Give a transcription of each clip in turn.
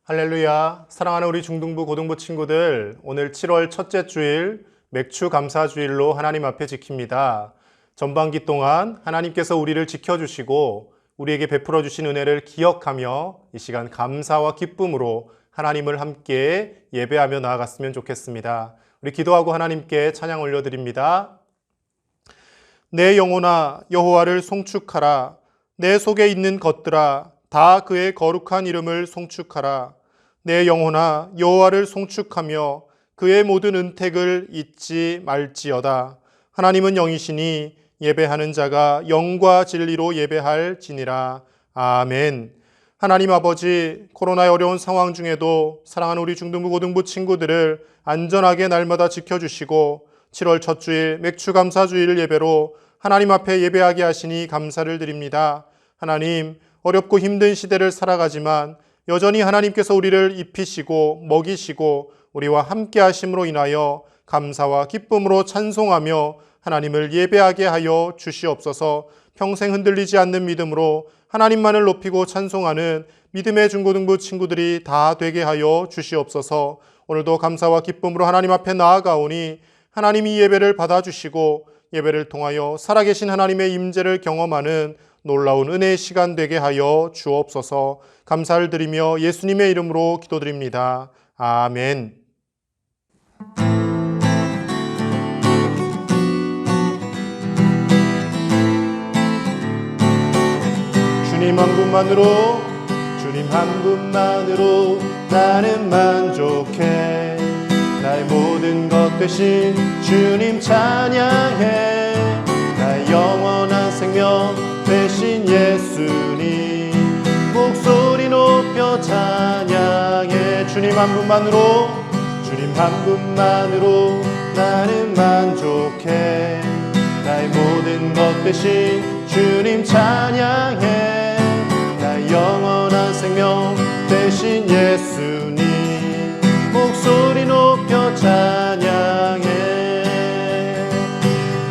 할렐루야. 사랑하는 우리 중등부 고등부 친구들, 오늘 7월 첫째 주일 맥주 감사 주일로 하나님 앞에 지킵니다. 전반기 동안 하나님께서 우리를 지켜주시고 우리에게 베풀어 주신 은혜를 기억하며 이 시간 감사와 기쁨으로 하나님을 함께 예배하며 나아갔으면 좋겠습니다. 우리 기도하고 하나님께 찬양 올려드립니다. 내 영혼아 여호와를 송축하라. 내 속에 있는 것들아 다 그의 거룩한 이름을 송축하라. 내 영혼아 여호와를 송축하며 그의 모든 은택을 잊지 말지어다. 하나님은 영이시니 예배하는 자가 영과 진리로 예배할지니라. 아멘. 하나님 아버지, 코로나의 어려운 상황 중에도 사랑하는 우리 중등부 고등부 친구들을 안전하게 날마다 지켜주시고 7월 첫 주일 맥주 감사 주일 예배로 하나님 앞에 예배하게 하시니 감사를 드립니다. 하나님, 어렵고 힘든 시대를 살아가지만 여전히 하나님께서 우리를 입히시고 먹이시고 우리와 함께 하심으로 인하여 감사와 기쁨으로 찬송하며 하나님을 예배하게 하여 주시옵소서. 평생 흔들리지 않는 믿음으로 하나님만을 높이고 찬송하는 믿음의 중고등부 친구들이 다 되게 하여 주시옵소서. 오늘도 감사와 기쁨으로 하나님 앞에 나아가오니 하나님이 예배를 받아주시고 예배를 통하여 살아계신 하나님의 임재를 경험하는 놀라운 은혜의 시간 되게 하여 주옵소서. 감사를 드리며 예수님의 이름으로 기도드립니다. 아멘. 주님 한 분만으로 나는 만족해. 나의 모든 것 되신 주님 찬양해. 나의 영원한 생명 되신 예수님 목소리 높여 찬양해. 주님 한 분만으로 나는 만족해. 나의 모든 것 되신 주님 찬양해. 나의 영원한 생명 되신 예수님 목소리 높여 찬양해.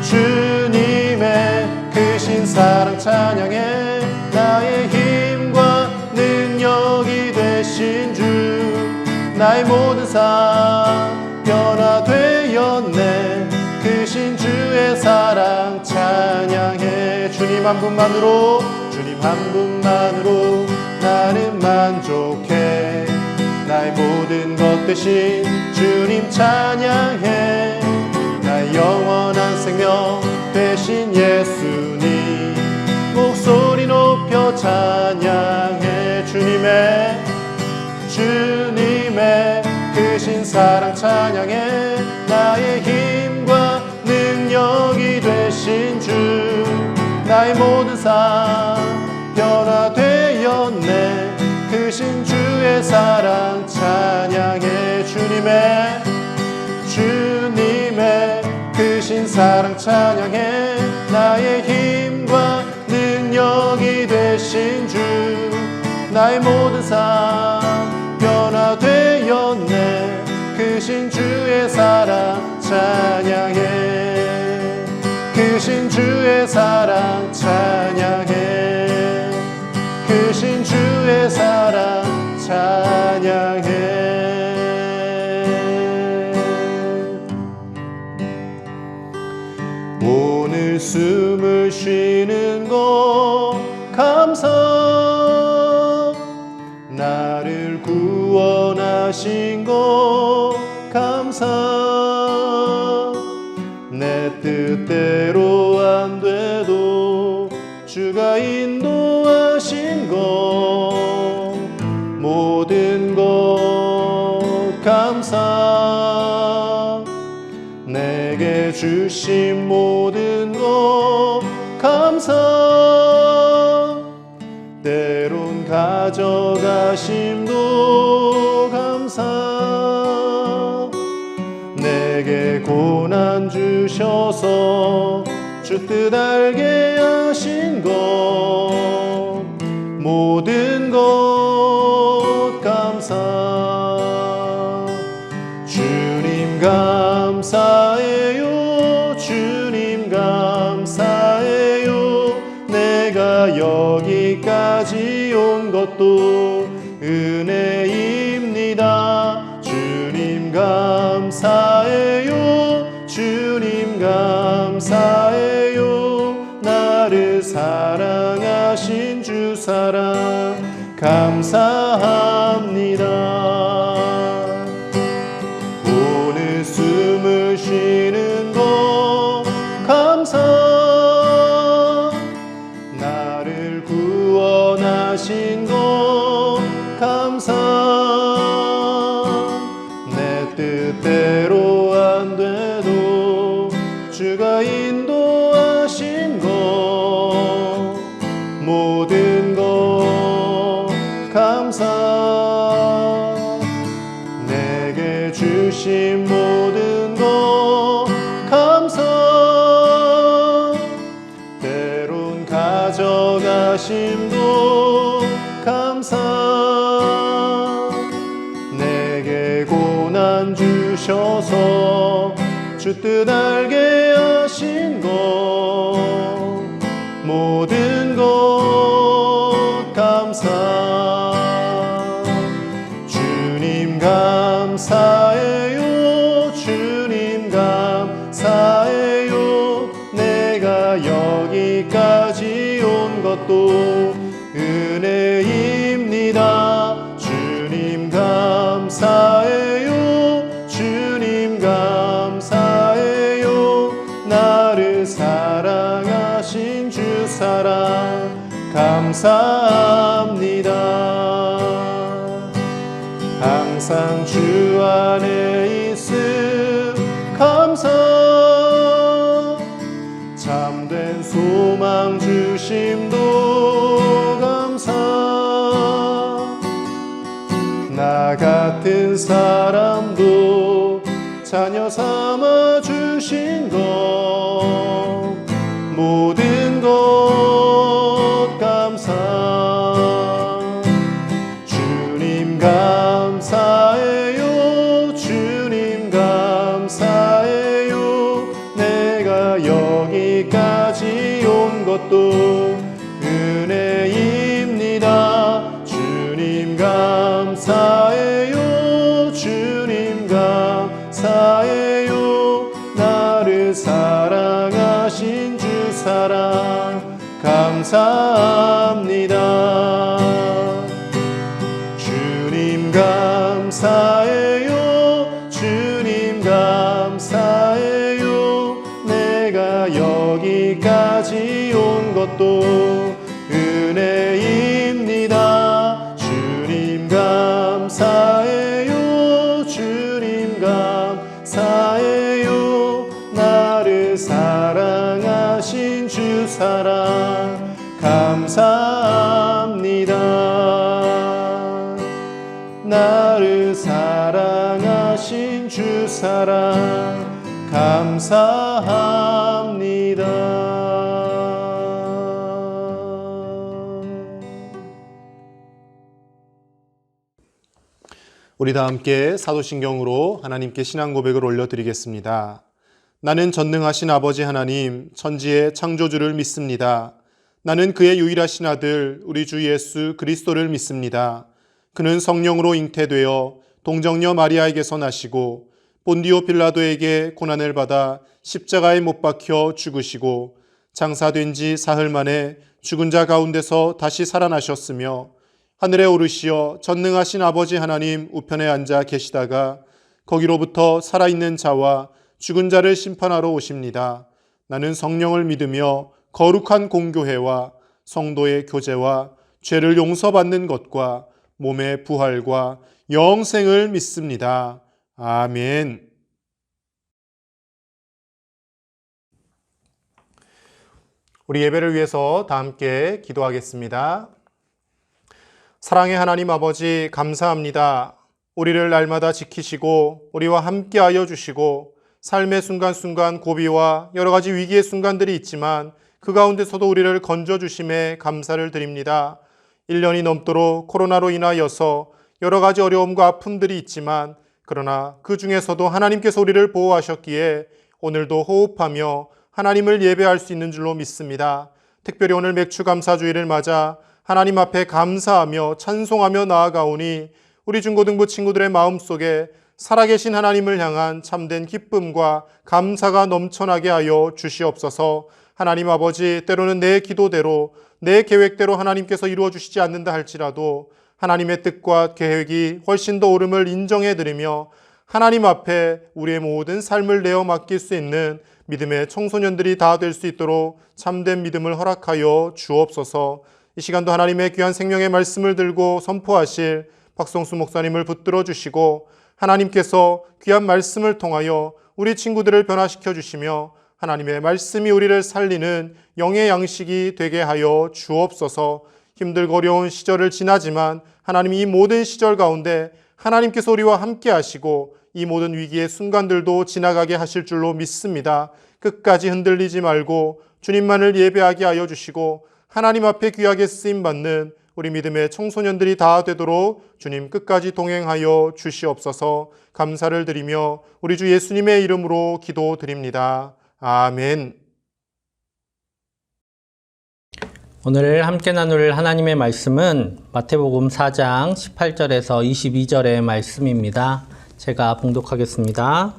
주님의 크신 사랑 찬양해. 나의 힘과 능력이 되신 주 나의 모든 삶 변화되었네. 크신 주의 사랑 찬양해. 주님 한 분만으로 나는 만족해. 나의 모든 것 되신 주님 찬양해. 나의 영원한 생명 되신 예수님 목소리 높여 찬양해. 주님의 크신 사랑 찬양해. 나의 힘과 능력이 되신 주 나의 모든 삶 변화되었네. 크신 주의 사랑 찬양해. 주님의 크신 사랑 찬양해. 나의 힘과 능력이 되신 주 나의 모든 삶 변화되었네. 크신 주의 사랑 찬양해. 크신 주의 사랑 찬양해. 크신 주의 사랑 찬양해. 오늘 숨을 쉬는 것 감사. 나를 구원하신 것 감사. 내 뜻대로 안 돼도 주가 인도하신 것 모든 것 감사. 내게 주신 모든 것 감사. 때론 가져가심도 감사. 내게 고난 주셔서 주 뜻 알게 하신 것 모든 것 감사. 주님 감사해요. 주님 감사해요. 내가 여기까지 온 것도 은혜이 감사해요. 주님 감사해요. 나를 사랑하신 주 사랑 감사합니다. 오늘 숨을 쉬는 것 감사, 나를 구원하신 것 감사, 내 뜻대로 안 돼도 주가 인도하신 것 모든 것 감사, 내게 주신 모든 것 감사, 때론 가져가심도 감사, 내게 고난 주셔서 주 뜻 알게 하신 것 모든 것 감사, 주님 감사해요. 주님 감사해요. 내가 여기까지 온 것도 은혜입니다. 주님 감사해요. 주님 감사해요. 나를 사랑하신 주 사랑 감사합니다. 항상 주 안에 있음 감사, 참된 소망 주심도 감사, 나 같은 사람도 자녀 삼아 주신 것 모든 것 감사, 주님 감사해요. 주님 감사해요. 내가 여기까지 온 것도 은혜입니다. 주님 감사해요. 주님 감사해요. 나를 사랑하신 주 사랑 감사합니다. 주님 감사해요. 주님 감사해요. 내가 여기까지 온 것도 은혜입니다. 주님 감사해요. 주님 감사해요. 나를 사랑하신 주 사랑 감사합니다. 나를 사랑하신 주 사랑 감사합니다. 우리 다 함께 사도신경으로 하나님께 신앙 고백을 올려드리겠습니다. 나는 전능하신 아버지 하나님, 천지의 창조주를 믿습니다. 나는 그의 유일하신 아들 우리 주 예수 그리스도를 믿습니다. 그는 성령으로 잉태되어 동정녀 마리아에게서 나시고 본디오 빌라도에게 고난을 받아 십자가에 못 박혀 죽으시고 장사된 지 사흘 만에 죽은 자 가운데서 다시 살아나셨으며 하늘에 오르시어 전능하신 아버지 하나님 우편에 앉아 계시다가 거기로부터 살아있는 자와 죽은 자를 심판하러 오십니다. 나는 성령을 믿으며 거룩한 공교회와 성도의 교제와 죄를 용서받는 것과 몸의 부활과 영생을 믿습니다. 아멘. 우리 예배를 위해서 다 함께 기도하겠습니다. 사랑의 하나님 아버지 감사합니다. 우리를 날마다 지키시고 우리와 함께하여 주시고 삶의 순간순간 고비와 여러 가지 위기의 순간들이 있지만 그 가운데서도 우리를 건져주심에 감사를 드립니다. 1년이 넘도록 코로나로 인하여서 여러 가지 어려움과 아픔들이 있지만 그러나 그 중에서도 하나님께서 우리를 보호하셨기에 오늘도 호흡하며 하나님을 예배할 수 있는 줄로 믿습니다. 특별히 오늘 맥주감사주일을 맞아 하나님 앞에 감사하며 찬송하며 나아가오니 우리 중고등부 친구들의 마음속에 살아계신 하나님을 향한 참된 기쁨과 감사가 넘쳐나게 하여 주시옵소서. 하나님 아버지, 때로는 내 기도대로, 내 계획대로 하나님께서 이루어 주시지 않는다 할지라도 하나님의 뜻과 계획이 훨씬 더 옳음을 인정해드리며 하나님 앞에 우리의 모든 삶을 내어 맡길 수 있는 믿음의 청소년들이 다 될 수 있도록 참된 믿음을 허락하여 주옵소서. 이 시간도 하나님의 귀한 생명의 말씀을 들고 선포하실 박성수 목사님을 붙들어 주시고 하나님께서 귀한 말씀을 통하여 우리 친구들을 변화시켜 주시며 하나님의 말씀이 우리를 살리는 영의 양식이 되게 하여 주옵소서. 힘들고 어려운 시절을 지나지만 하나님 이 모든 시절 가운데 하나님께서 우리와 함께 하시고 이 모든 위기의 순간들도 지나가게 하실 줄로 믿습니다. 끝까지 흔들리지 말고 주님만을 예배하게 하여 주시고 하나님 앞에 귀하게 쓰임받는 우리 믿음의 청소년들이 다 되도록 주님 끝까지 동행하여 주시옵소서. 감사를 드리며 우리 주 예수님의 이름으로 기도드립니다. 아멘. 오늘 함께 나눌 하나님의 말씀은 마태복음 4장 18절에서 22절의 말씀입니다. 제가 봉독하겠습니다.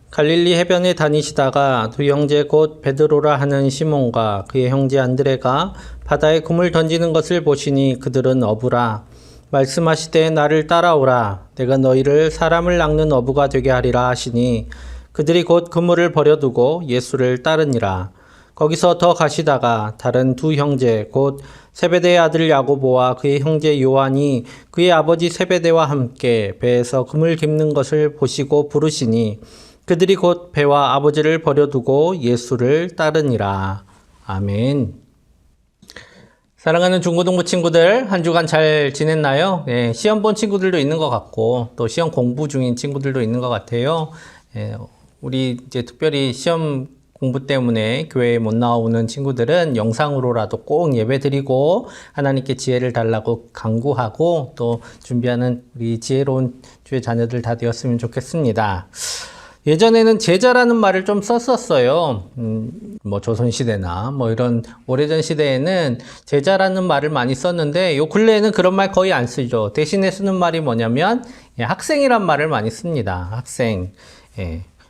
갈릴리 해변에 다니시다가 두 형제 곧 베드로라 하는 시몬과 그의 형제 안드레가 바다에 금을 던지는 것을 보시니 그들은 어부라. 말씀하시되 나를 따라오라. 내가 너희를 사람을 낚는 어부가 되게 하리라 하시니 그들이 곧 그물을 버려두고 예수를 따르니라. 거기서 더 가시다가 다른 두 형제 곧 세베대의 아들 야고보와 그의 형제 요한이 그의 아버지 세베대와 함께 배에서 금을 깁는 것을 보시고 부르시니 그들이 곧 배와 아버지를 버려두고 예수를 따르니라. 아멘. 사랑하는 중고등부 친구들, 한 주간 잘 지냈나요? 네, 시험 본 친구들도 있는 것 같고 또 시험 공부 중인 친구들도 있는 것 같아요. 우리 이제 특별히 시험 공부 때문에 교회에 못 나오는 친구들은 영상으로라도 꼭 예배 드리고 하나님께 지혜를 달라고 간구하고 또 준비하는 우리 지혜로운 주의 자녀들 다 되었으면 좋겠습니다. 예전에는 제자라는 말을 좀 썼었어요. 조선시대나 이런 오래전 시대에는 제자라는 말을 많이 썼는데 요 근래에는 그런 말 거의 안 쓰죠. 대신에 쓰는 말이 뭐냐면 학생이란 말을 많이 씁니다. 학생.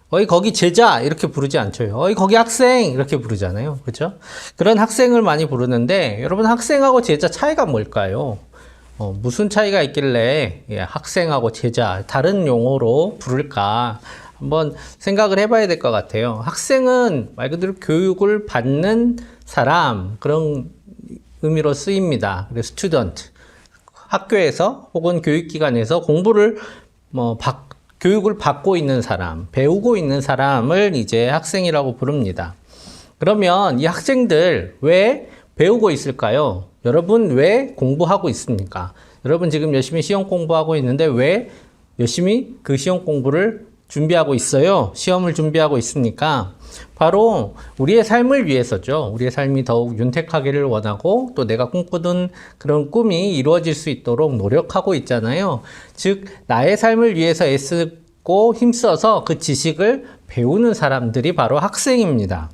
어이 거기 제자 이렇게 부르지 않죠. 어이 거기 학생 이렇게 부르잖아요. 그렇죠? 그런 학생을 많이 부르는데 여러분 학생하고 제자 차이가 뭘까요? 무슨 차이가 있길래 학생하고 제자 다른 용어로 부를까? 한번 생각을 해봐야 될 것 같아요. 학생은 말 그대로 교육을 받는 사람 그런 의미로 쓰입니다. 그래서 student 학교에서 혹은 교육기관에서 공부를 교육을 받고 있는 사람, 배우고 있는 사람을 이제 학생이라고 부릅니다. 그러면 이 학생들 왜 배우고 있을까요? 여러분 왜 공부하고 있습니까? 여러분 지금 열심히 시험 공부하고 있는데 왜 열심히 그 시험 공부를 준비하고 있어요? 시험을 준비하고 있으니까 바로 우리의 삶을 위해서죠. 우리의 삶이 더욱 윤택하기를 원하고 또 내가 꿈꾸던 그런 꿈이 이루어질 수 있도록 노력하고 있잖아요. 즉 나의 삶을 위해서 애쓰고 힘써서 그 지식을 배우는 사람들이 바로 학생입니다.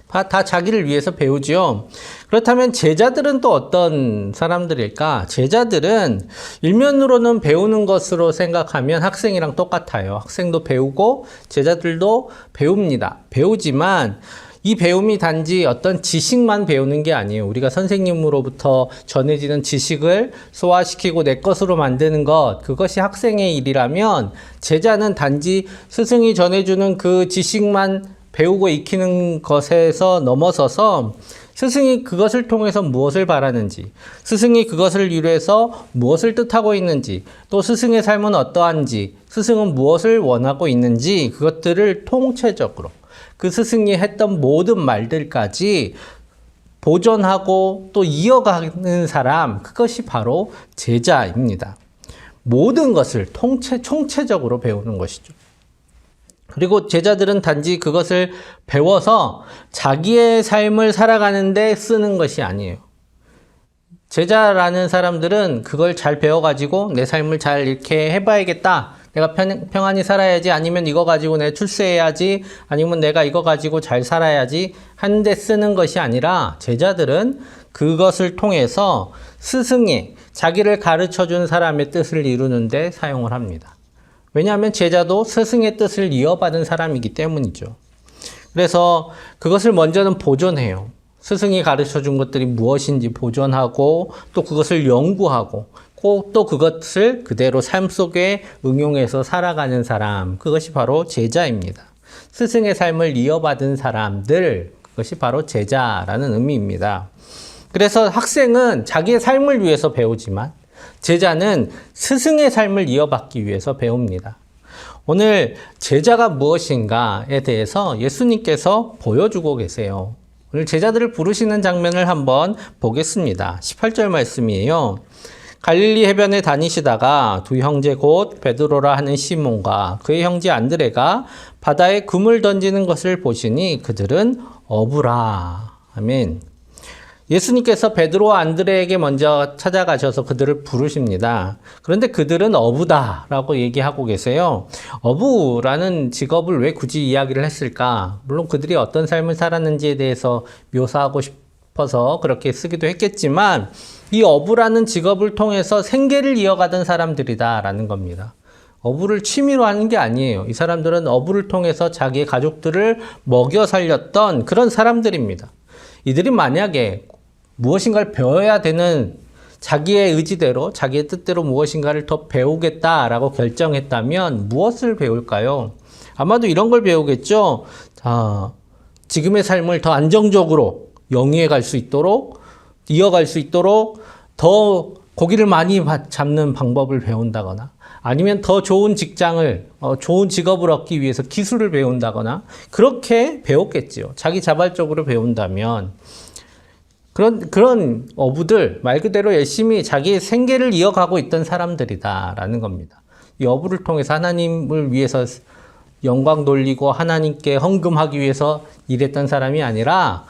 다 자기를 위해서 배우지요. 그렇다면 제자들은 또 어떤 사람들일까? 제자들은 일면으로는 배우는 것으로 생각하면 학생이랑 똑같아요. 학생도 배우고 제자들도 배웁니다. 배우지만 이 배움이 단지 어떤 지식만 배우는 게 아니에요. 우리가 선생님으로부터 전해지는 지식을 소화시키고 내 것으로 만드는 것, 그것이 학생의 일이라면 제자는 단지 스승이 전해주는 그 지식만 배우고 익히는 것에서 넘어서서 스승이 그것을 통해서 무엇을 바라는지, 스승이 그것을 위해서 무엇을 뜻하고 있는지, 또 스승의 삶은 어떠한지, 스승은 무엇을 원하고 있는지 그것들을 통체적으로 그 스승이 했던 모든 말들까지 보존하고 또 이어가는 사람, 그것이 바로 제자입니다. 모든 것을 총체적으로 배우는 것이죠. 그리고 제자들은 단지 그것을 배워서 자기의 삶을 살아가는데 쓰는 것이 아니에요. 제자라는 사람들은 그걸 잘 배워가지고 내 삶을 잘 이렇게 해봐야겠다. 내가 평안히 살아야지, 아니면 이거 가지고 내가 출세해야지, 아니면 내가 이거 가지고 잘 살아야지 하는데 쓰는 것이 아니라 제자들은 그것을 통해서 스승이 자기를 가르쳐준 사람의 뜻을 이루는데 사용을 합니다. 왜냐하면 제자도 스승의 뜻을 이어받은 사람이기 때문이죠. 그래서 그것을 먼저는 보존해요. 스승이 가르쳐 준 것들이 무엇인지 보존하고 또 그것을 연구하고 또 그것을 그대로 삶 속에 응용해서 살아가는 사람, 그것이 바로 제자입니다. 스승의 삶을 이어받은 사람들, 그것이 바로 제자라는 의미입니다. 그래서 학생은 자기의 삶을 위해서 배우지만 제자는 스승의 삶을 이어받기 위해서 배웁니다. 오늘 제자가 무엇인가에 대해서 예수님께서 보여주고 계세요. 오늘 제자들을 부르시는 장면을 한번 보겠습니다. 18절 말씀이에요. 갈릴리 해변에 다니시다가 두 형제 곧 베드로라 하는 시몬과 그의 형제 안드레가 바다에 금을 던지는 것을 보시니 그들은 어부라. 아멘. 예수님께서 베드로와 안드레에게 먼저 찾아가셔서 그들을 부르십니다. 그런데 그들은 어부다라고 얘기하고 계세요. 어부라는 직업을 왜 굳이 이야기를 했을까? 물론 그들이 어떤 삶을 살았는지에 대해서 묘사하고 싶어서 그렇게 쓰기도 했겠지만 이 어부라는 직업을 통해서 생계를 이어가던 사람들이다라는 겁니다. 어부를 취미로 하는 게 아니에요. 이 사람들은 어부를 통해서 자기의 가족들을 먹여 살렸던 그런 사람들입니다. 이들이 만약에 무엇인가를 배워야 되는 자기의 의지대로 자기의 뜻대로 무엇인가를 더 배우겠다라고 결정했다면 무엇을 배울까요? 아마도 이런 걸 배우겠죠. 지금의 삶을 더 안정적으로 영위해 갈 수 있도록 이어갈 수 있도록 더 고기를 많이 잡는 방법을 배운다거나 아니면 더 좋은 직장을 좋은 직업을 얻기 위해서 기술을 배운다거나 그렇게 배웠겠지요. 자기 자발적으로 배운다면 그런 어부들 말 그대로 열심히 자기의 생계를 이어가고 있던 사람들이다라는 겁니다. 이 어부를 통해서 하나님을 위해서 영광 돌리고 하나님께 헌금하기 위해서 일했던 사람이 아니라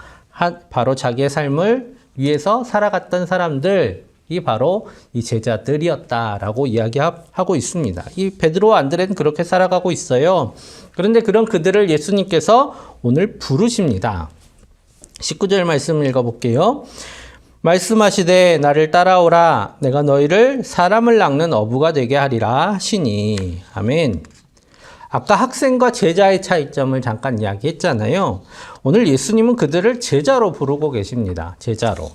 바로 자기의 삶을 위해서 살아갔던 사람들이 바로 이 제자들이었다라고 이야기하고 있습니다. 이 베드로와 안드레는 그렇게 살아가고 있어요. 그런데 그런 그들을 예수님께서 오늘 부르십니다. 19절 말씀 읽어볼게요. 말씀하시되 나를 따라오라 내가 너희를 사람을 낚는 어부가 되게 하리라 하시니. 아멘. 아까 학생과 제자의 차이점을 잠깐 이야기했잖아요. 오늘 예수님은 그들을 제자로 부르고 계십니다. 제자로.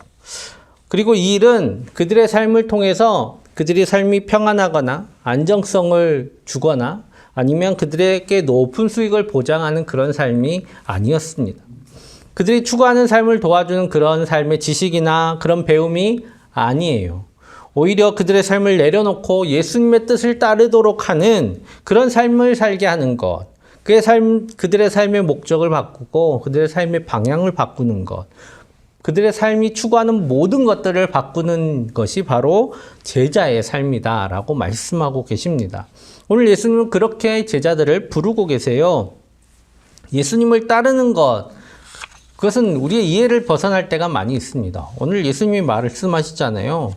그리고 이 일은 그들의 삶을 통해서 그들의 삶이 평안하거나 안정성을 주거나 아니면 그들에게 높은 수익을 보장하는 그런 삶이 아니었습니다. 그들이 추구하는 삶을 도와주는 그런 삶의 지식이나 그런 배움이 아니에요. 오히려 그들의 삶을 내려놓고 예수님의 뜻을 따르도록 하는 그런 삶을 살게 하는 것. 그들의 삶의 목적을 바꾸고 그들의 삶의 방향을 바꾸는 것. 그들의 삶이 추구하는 모든 것들을 바꾸는 것이 바로 제자의 삶이다라고 말씀하고 계십니다. 오늘 예수님은 그렇게 제자들을 부르고 계세요. 예수님을 따르는 것. 그것은 우리의 이해를 벗어날 때가 많이 있습니다. 오늘 예수님이 말씀하시잖아요.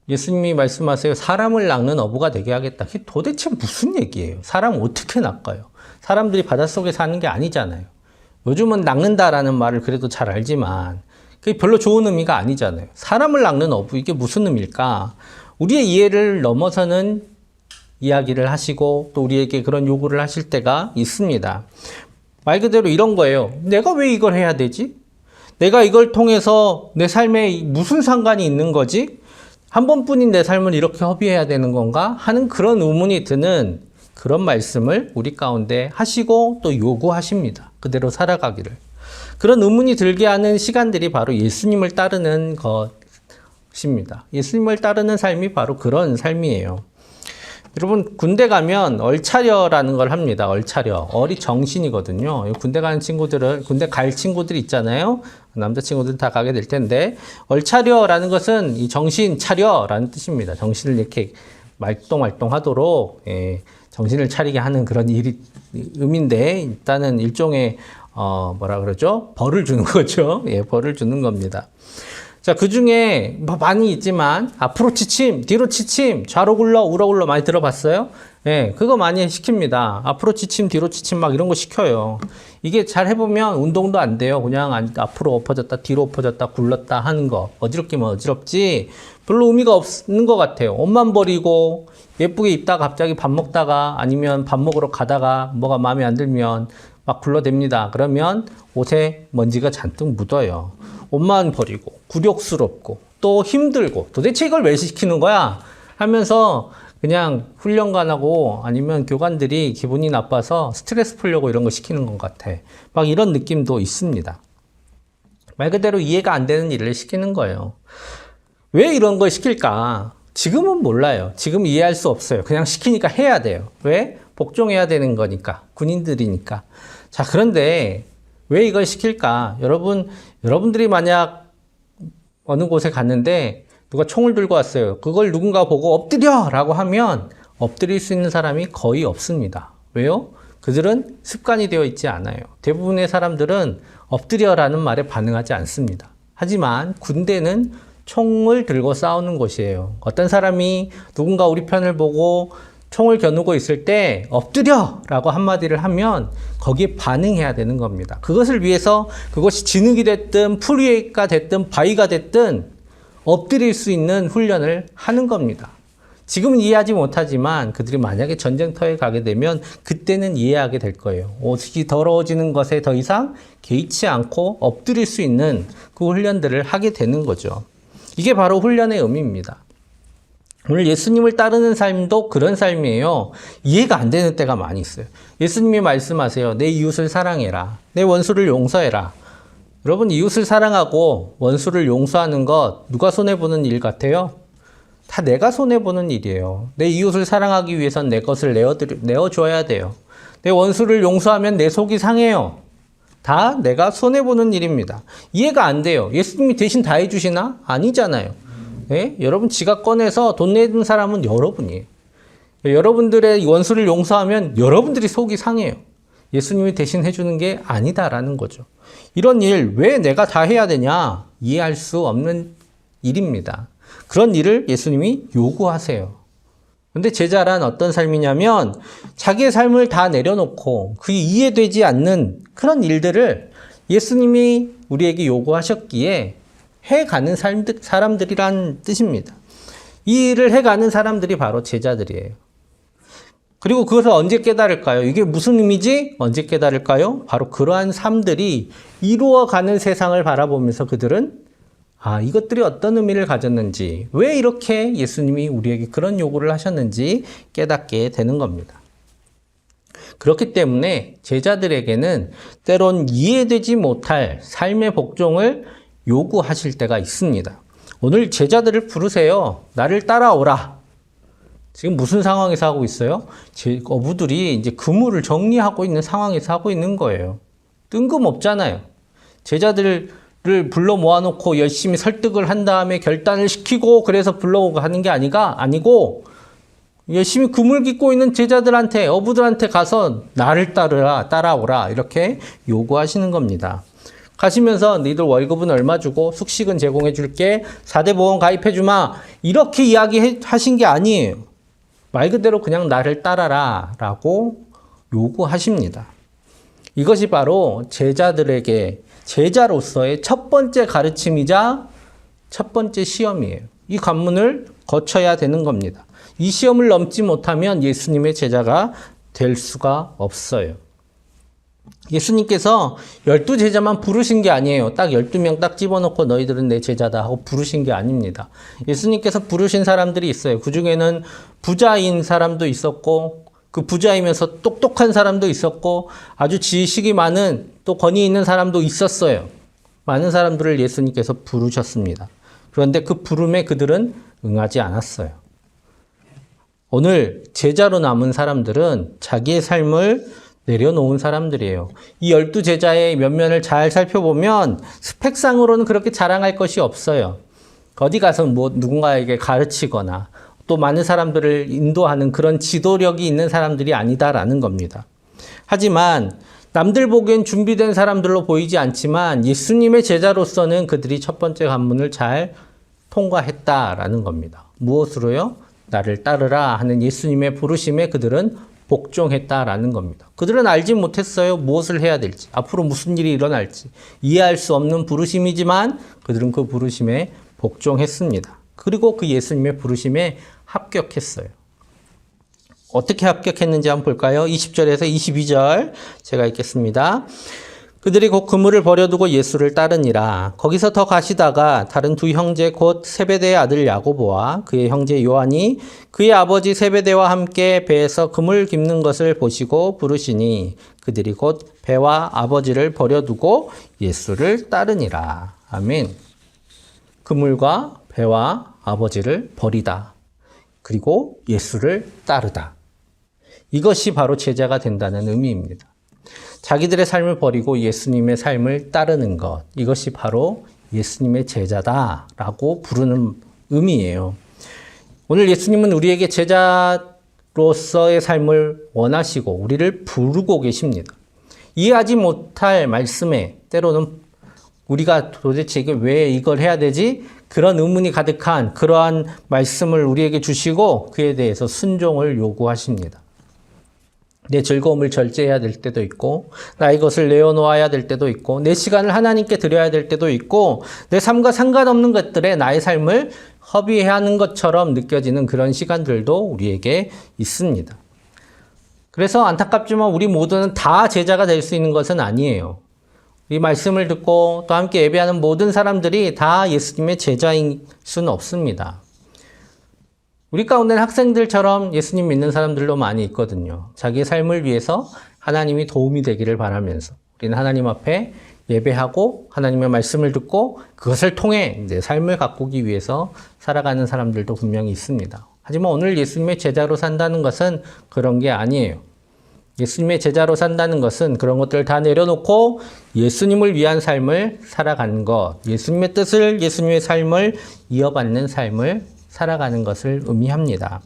예수님이 말씀하세요. 사람을 낚는 어부가 되게 하겠다. 그게 도대체 무슨 얘기예요? 사람 어떻게 낚아요? 사람들이 바닷속에 사는 게 아니잖아요. 요즘은 낚는다라는 말을 그래도 잘 알지만 그게 별로 좋은 의미가 아니잖아요. 사람을 낚는 어부, 이게 무슨 의미일까? 우리의 이해를 넘어서는 이야기를 하시고 또 우리에게 그런 요구를 하실 때가 있습니다. 말 그대로 이런 거예요. 내가 왜 이걸 해야 되지? 내가 이걸 통해서 내 삶에 무슨 상관이 있는 거지? 한 번뿐인 내 삶을 이렇게 허비해야 되는 건가? 하는 그런 의문이 드는 그런 말씀을 우리 가운데 하시고 또 요구하십니다. 그대로 살아가기를. 그런 의문이 들게 하는 시간들이 바로 예수님을 따르는 것입니다. 예수님을 따르는 삶이 바로 그런 삶이에요. 여러분 군대 가면 얼차려라는 걸 합니다. 얼차려. 얼이 정신이거든요. 군대 가는 친구들은 군대 갈 친구들이 있잖아요. 남자친구들은 다 가게 될 텐데 얼차려라는 것은 이 정신 차려라는 뜻입니다. 정신을 이렇게 말똥말똥하도록 정신을 차리게 하는 그런 의미인데 일단은 일종의 뭐라 그러죠? 벌을 주는 거죠. 벌을 주는 겁니다. 자, 그 중에 뭐 많이 있지만 앞으로 지침, 뒤로 지침, 좌로 굴러, 우로 굴러 많이 들어봤어요? 예, 그거 많이 시킵니다. 앞으로 지침, 뒤로 지침 막 이런 거 시켜요. 이게 잘 해보면 운동도 안 돼요. 그냥 앞으로 엎어졌다, 뒤로 엎어졌다, 굴렀다 하는 거. 어지럽기만 어지럽지 별로 의미가 없는 것 같아요. 옷만 버리고 예쁘게 입다가 갑자기 밥 먹다가 아니면 밥 먹으러 가다가 뭐가 마음에 안 들면 막 굴러댑니다. 그러면 옷에 먼지가 잔뜩 묻어요. 옷만 버리고 굴욕스럽고 또 힘들고 도대체 이걸 왜 시키는 거야? 하면서 그냥 훈련관하고 아니면 교관들이 기분이 나빠서 스트레스 풀려고 이런 거 시키는 것 같아. 막 이런 느낌도 있습니다. 말 그대로 이해가 안 되는 일을 시키는 거예요. 왜 이런 걸 시킬까? 지금은 몰라요. 지금 이해할 수 없어요. 그냥 시키니까 해야 돼요. 왜? 복종해야 되는 거니까. 군인들이니까. 자, 그런데 왜 이걸 시킬까? 여러분들이 만약 어느 곳에 갔는데 누가 총을 들고 왔어요. 그걸 누군가 보고 엎드려! 라고 하면 엎드릴 수 있는 사람이 거의 없습니다. 왜요? 그들은 습관이 되어 있지 않아요. 대부분의 사람들은 엎드려라는 말에 반응하지 않습니다. 하지만 군대는 총을 들고 싸우는 곳이에요. 어떤 사람이 누군가 우리 편을 보고 총을 겨누고 있을 때 엎드려! 라고 한마디를 하면 거기에 반응해야 되는 겁니다. 그것을 위해서 그것이 진흙이 됐든 풀이가 됐든 바위가 됐든 엎드릴 수 있는 훈련을 하는 겁니다. 지금은 이해하지 못하지만 그들이 만약에 전쟁터에 가게 되면 그때는 이해하게 될 거예요. 옷이 더러워지는 것에 더 이상 개의치 않고 엎드릴 수 있는 그 훈련들을 하게 되는 거죠. 이게 바로 훈련의 의미입니다. 오늘 예수님을 따르는 삶도 그런 삶이에요. 이해가 안 되는 때가 많이 있어요. 예수님이 말씀하세요. 내 이웃을 사랑해라. 내 원수를 용서해라. 여러분, 이웃을 사랑하고 원수를 용서하는 것 누가 손해보는 일 같아요? 다 내가 손해보는 일이에요. 내 이웃을 사랑하기 위해선 내 것을 내어줘야 돼요. 내 원수를 용서하면 내 속이 상해요. 다 내가 손해보는 일입니다. 이해가 안 돼요. 예수님이 대신 다 해주시나? 아니잖아요. 예? 여러분 지갑 꺼내서 돈 내는 사람은 여러분이에요. 여러분들의 원수를 용서하면 여러분들이 속이 상해요. 예수님이 대신 해주는 게 아니다라는 거죠. 이런 일 왜 내가 다 해야 되냐? 이해할 수 없는 일입니다. 그런 일을 예수님이 요구하세요. 근데 제자란 어떤 삶이냐면 자기의 삶을 다 내려놓고 그게 이해되지 않는 그런 일들을 예수님이 우리에게 요구하셨기에 해가는 사람들이란 뜻입니다. 이 일을 해가는 사람들이 바로 제자들이에요. 그리고 그것을 언제 깨달을까요? 이게 무슨 의미지? 언제 깨달을까요? 바로 그러한 삶들이 이루어가는 세상을 바라보면서 그들은 이것들이 어떤 의미를 가졌는지, 왜 이렇게 예수님이 우리에게 그런 요구를 하셨는지 깨닫게 되는 겁니다. 그렇기 때문에 제자들에게는 때론 이해되지 못할 삶의 복종을 요구하실 때가 있습니다. 오늘 제자들을 부르세요. 나를 따라오라. 지금 무슨 상황에서 하고 있어요? 어부들이 이제 그물을 정리하고 있는 상황에서 하고 있는 거예요. 뜬금없잖아요. 제자들을 불러 모아놓고 열심히 설득을 한 다음에 결단을 시키고 그래서 불러오고 하는 게 아니고 열심히 그물 깃고 있는 제자들한테, 어부들한테 가서 나를 따라오라 이렇게 요구하시는 겁니다. 가시면서 너희들 월급은 얼마 주고 숙식은 제공해 줄게, 4대 보험 가입해 주마 이렇게 이야기하신 게 아니에요. 말 그대로 그냥 나를 따라라 라고 요구하십니다. 이것이 바로 제자들에게 제자로서의 첫 번째 가르침이자 첫 번째 시험이에요. 이 관문을 거쳐야 되는 겁니다. 이 시험을 넘지 못하면 예수님의 제자가 될 수가 없어요. 예수님께서 12제자만 부르신 게 아니에요. 딱 12명 딱 집어넣고 너희들은 내 제자다 하고 부르신 게 아닙니다. 예수님께서 부르신 사람들이 있어요. 그 중에는 부자인 사람도 있었고, 그 부자이면서 똑똑한 사람도 있었고, 아주 지식이 많은 또 권위 있는 사람도 있었어요. 많은 사람들을 예수님께서 부르셨습니다. 그런데 그 부름에 그들은 응하지 않았어요. 오늘 제자로 남은 사람들은 자기의 삶을 내려놓은 사람들이에요. 이 12제자의 면면을 잘 살펴보면 스펙상으로는 그렇게 자랑할 것이 없어요. 어디 가서 누군가에게 가르치거나 또 많은 사람들을 인도하는 그런 지도력이 있는 사람들이 아니다라는 겁니다. 하지만 남들 보기엔 준비된 사람들로 보이지 않지만 예수님의 제자로서는 그들이 첫 번째 관문을 잘 통과했다라는 겁니다. 무엇으로요? 나를 따르라 하는 예수님의 부르심에 그들은 복종했다라는 겁니다. 그들은 알지 못했어요. 무엇을 해야 될지, 앞으로 무슨 일이 일어날지 이해할 수 없는 부르심이지만 그들은 그 부르심에 복종했습니다. 그리고 그 예수님의 부르심에 합격했어요. 어떻게 합격했는지 한번 볼까요? 20절에서 22절 제가 읽겠습니다. 그들이 곧 그물을 버려두고 예수를 따르니라. 거기서 더 가시다가 다른 두 형제 곧 세베대의 아들 야고보와 그의 형제 요한이 그의 아버지 세베대와 함께 배에서 그물 깁는 것을 보시고 부르시니 그들이 곧 배와 아버지를 버려두고 예수를 따르니라. 아멘. 그물과 배와 아버지를 버리다. 그리고 예수를 따르다. 이것이 바로 제자가 된다는 의미입니다. 자기들의 삶을 버리고 예수님의 삶을 따르는 것, 이것이 바로 예수님의 제자다라고 부르는 의미예요. 오늘 예수님은 우리에게 제자로서의 삶을 원하시고 우리를 부르고 계십니다. 이해하지 못할 말씀에 때로는 우리가 도대체 이게 왜 이걸 해야 되지? 그런 의문이 가득한 그러한 말씀을 우리에게 주시고 그에 대해서 순종을 요구하십니다. 내 즐거움을 절제해야 될 때도 있고, 나의 것을 내어놓아야 될 때도 있고, 내 시간을 하나님께 드려야 될 때도 있고, 내 삶과 상관없는 것들에 나의 삶을 허비해야 하는 것처럼 느껴지는 그런 시간들도 우리에게 있습니다. 그래서 안타깝지만 우리 모두는 다 제자가 될 수 있는 것은 아니에요. 이 말씀을 듣고 또 함께 예배하는 모든 사람들이 다 예수님의 제자일 수는 없습니다. 우리 가운데는 학생들처럼 예수님 믿는 사람들도 많이 있거든요. 자기의 삶을 위해서 하나님이 도움이 되기를 바라면서 우리는 하나님 앞에 예배하고 하나님의 말씀을 듣고 그것을 통해 이제 삶을 가꾸기 위해서 살아가는 사람들도 분명히 있습니다. 하지만 오늘 예수님의 제자로 산다는 것은 그런 게 아니에요. 예수님의 제자로 산다는 것은 그런 것들을 다 내려놓고 예수님을 위한 삶을 살아가는 것, 예수님의 뜻을, 예수님의 삶을 이어받는 삶을 살아가는 것을 의미합니다.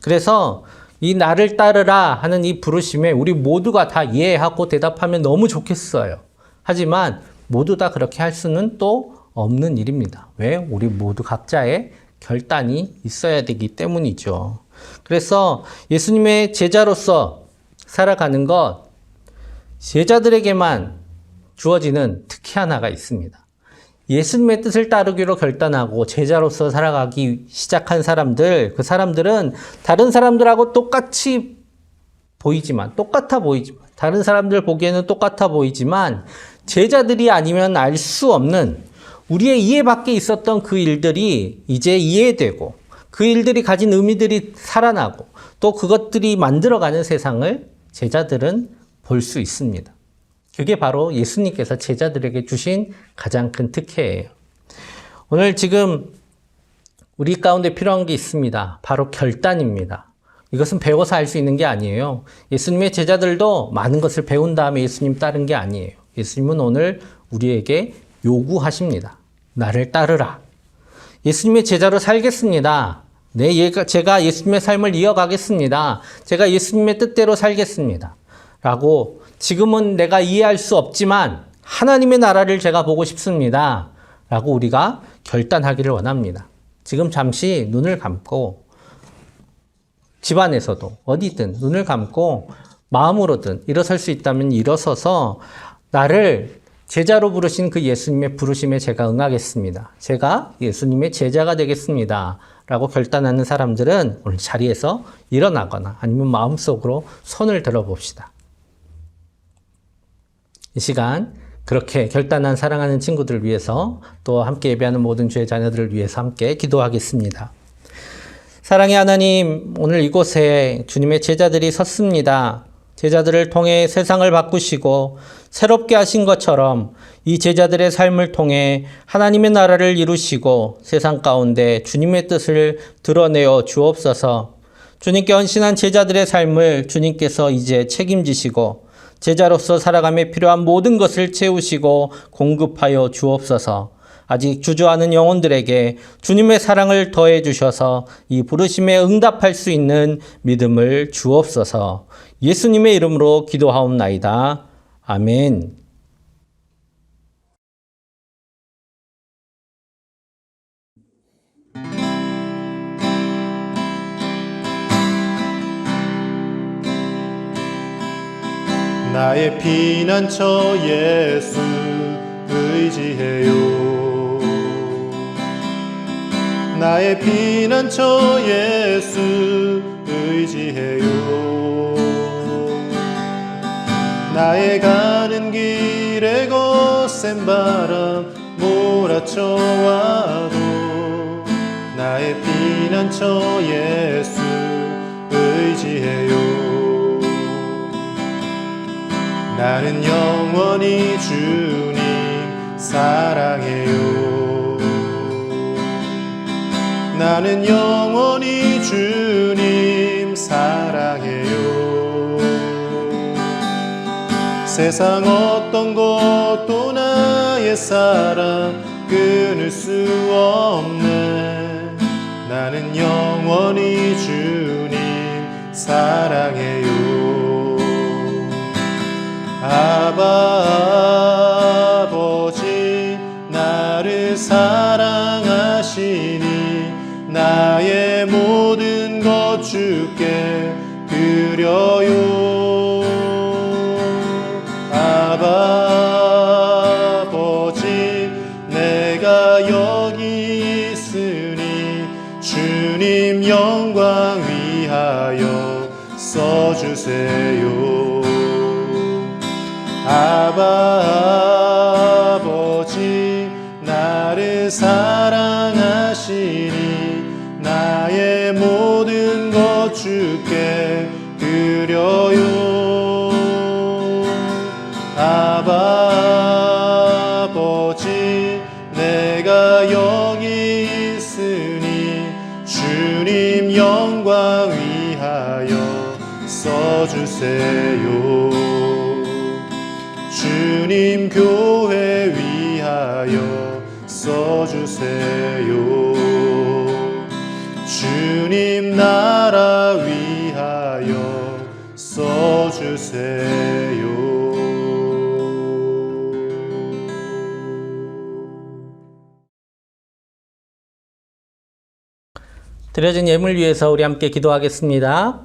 그래서 이 나를 따르라 하는 이 부르심에 우리 모두가 다 이해하고 대답하면 너무 좋겠어요. 하지만 모두 다 그렇게 할 수는 또 없는 일입니다. 왜? 우리 모두 각자의 결단이 있어야 되기 때문이죠. 그래서 예수님의 제자로서 살아가는 것, 제자들에게만 주어지는 특혜 하나가 있습니다. 예수님의 뜻을 따르기로 결단하고 제자로서 살아가기 시작한 사람들, 그 사람들은 다른 사람들하고 똑같아 보이지만, 다른 사람들 보기에는 똑같아 보이지만, 제자들이 아니면 알 수 없는 우리의 이해 밖에 있었던 그 일들이 이제 이해되고, 그 일들이 가진 의미들이 살아나고, 또 그것들이 만들어가는 세상을 제자들은 볼 수 있습니다. 그게 바로 예수님께서 제자들에게 주신 가장 큰 특혜예요. 오늘 지금 우리 가운데 필요한 게 있습니다. 바로 결단입니다. 이것은 배워서 할 수 있는 게 아니에요. 예수님의 제자들도 많은 것을 배운 다음에 예수님 따른 게 아니에요. 예수님은 오늘 우리에게 요구하십니다. 나를 따르라. 예수님의 제자로 살겠습니다. 제가 예수님의 삶을 이어가겠습니다. 제가 예수님의 뜻대로 살겠습니다. 라고 지금은 내가 이해할 수 없지만 하나님의 나라를 제가 보고 싶습니다. 라고 우리가 결단하기를 원합니다. 지금 잠시 눈을 감고 집안에서도 어디든 눈을 감고 마음으로든 일어설 수 있다면 일어서서 나를 제자로 부르신 그 예수님의 부르심에 제가 응하겠습니다. 제가 예수님의 제자가 되겠습니다. 라고 결단하는 사람들은 오늘 자리에서 일어나거나 아니면 마음속으로 손을 들어봅시다. 이 시간 그렇게 결단한 사랑하는 친구들을 위해서 또 함께 예배하는 모든 주의 자녀들을 위해서 함께 기도하겠습니다. 사랑의 하나님, 오늘 이곳에 주님의 제자들이 섰습니다. 제자들을 통해 세상을 바꾸시고 새롭게 하신 것처럼 이 제자들의 삶을 통해 하나님의 나라를 이루시고 세상 가운데 주님의 뜻을 드러내어 주옵소서. 주님께 헌신한 제자들의 삶을 주님께서 이제 책임지시고 제자로서 살아감에 필요한 모든 것을 채우시고 공급하여 주옵소서. 아직 주저하는 영혼들에게 주님의 사랑을 더해 주셔서 이 부르심에 응답할 수 있는 믿음을 주옵소서. 예수님의 이름으로 기도하옵나이다. 아멘. 나의 피난처 예수 의지해요. 나의 피난처 예수 의지해요. 나의 가는 길에 거센 바람 몰아쳐와도 나의 피난처 예수 의지해요. 나는 영원히 주님 사랑해요. 나는 영원히 주님 사랑해요. 세상 어떤 것도 나의 사랑 끊을 수 없네. 나는 영원히 주님 사랑해요. 아버지 나를 사랑하시니 나의 모든 것 주께 드려요. 아버지 내가 여기 있으니 주님 영광 위하여 써주세요. 아버지 나를 사랑하시니 나의 모든 것 주께 드려요. 아버지 내가 여기 있으니 주님 영광 위하여 써주세요. 주님 교회 위하여 써주세요. 주님 나라 위하여 써주세요. 드려진 예물 위해서 우리 함께 기도하겠습니다.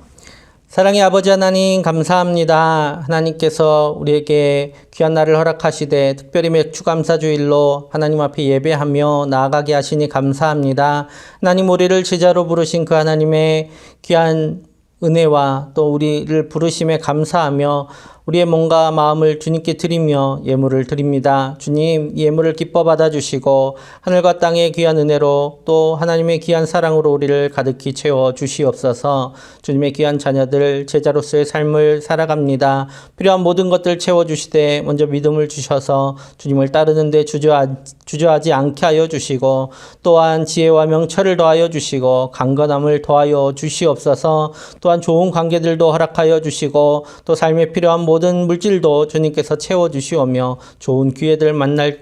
사랑의 아버지 하나님 감사합니다. 하나님께서 우리에게 귀한 날을 허락하시되 특별히 맥주 감사주일로 하나님 앞에 예배하며 나아가게 하시니 감사합니다. 하나님 우리를 제자로 부르신 그 하나님의 귀한 은혜와 또 우리를 부르심에 감사하며 우리의 몸과 마음을 주님께 드리며 예물을 드립니다. 주님, 이 예물을 기뻐 받아주시고 하늘과 땅의 귀한 은혜로 또 하나님의 귀한 사랑으로 우리를 가득히 채워 주시옵소서. 주님의 귀한 자녀들 제자로서의 삶을 살아갑니다. 필요한 모든 것들 채워주시되 먼저 믿음을 주셔서 주님을 따르는 데 주저하지 않게 하여 주시고 또한 지혜와 명철을 더하여 주시고 강건함을 더하여 주시옵소서. 또한 좋은 관계들도 허락하여 주시고 또 삶에 필요한 모든 물질도 주님께서 채워주시오며 좋은 기회들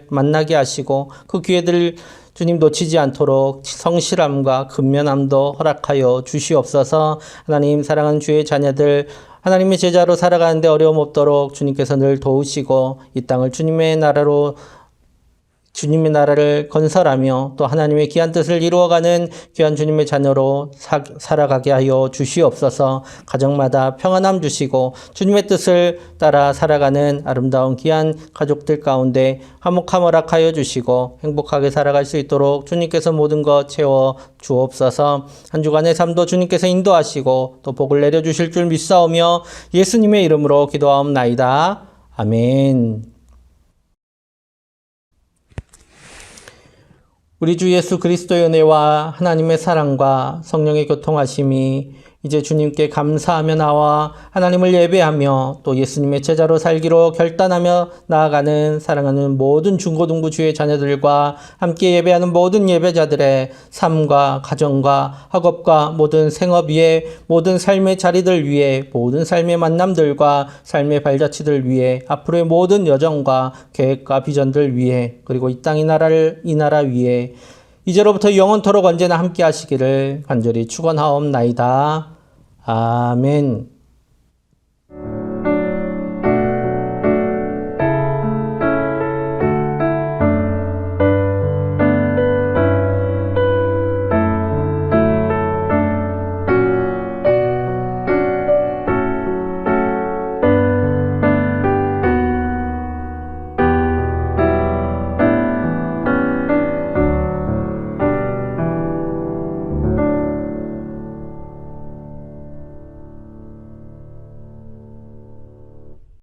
만나게 하시고 그 기회들을 주님 놓치지 않도록 성실함과 근면함도 허락하여 주시옵소서. 하나님 사랑하는 주의 자녀들 하나님의 제자로 살아가는데 어려움 없도록 주님께서 늘 도우시고 이 땅을 주님의 나라를 건설하며 또 하나님의 귀한 뜻을 이루어가는 귀한 주님의 자녀로 살아가게 하여 주시옵소서. 가정마다 평안함 주시고 주님의 뜻을 따라 살아가는 아름다운 귀한 가족들 가운데 화목함 허락하여 주시고 행복하게 살아갈 수 있도록 주님께서 모든 것 채워 주옵소서. 한 주간의 삶도 주님께서 인도하시고 또 복을 내려주실 줄 믿사오며 예수님의 이름으로 기도하옵나이다. 아멘. 우리 주 예수 그리스도의 은혜와 하나님의 사랑과 성령의 교통하심이 이제 주님께 감사하며 나와 하나님을 예배하며 또 예수님의 제자로 살기로 결단하며 나아가는 사랑하는 모든 중고등부 주의 자녀들과 함께 예배하는 모든 예배자들의 삶과 가정과 학업과 모든 생업 위에 모든 삶의 자리들 위에 모든 삶의 만남들과 삶의 발자취들 위에 앞으로의 모든 여정과 계획과 비전들 위에 그리고 이 땅 이 나라 위에 이제로부터 영원토록 언제나 함께 하시기를 간절히 축원하옵나이다. 아멘.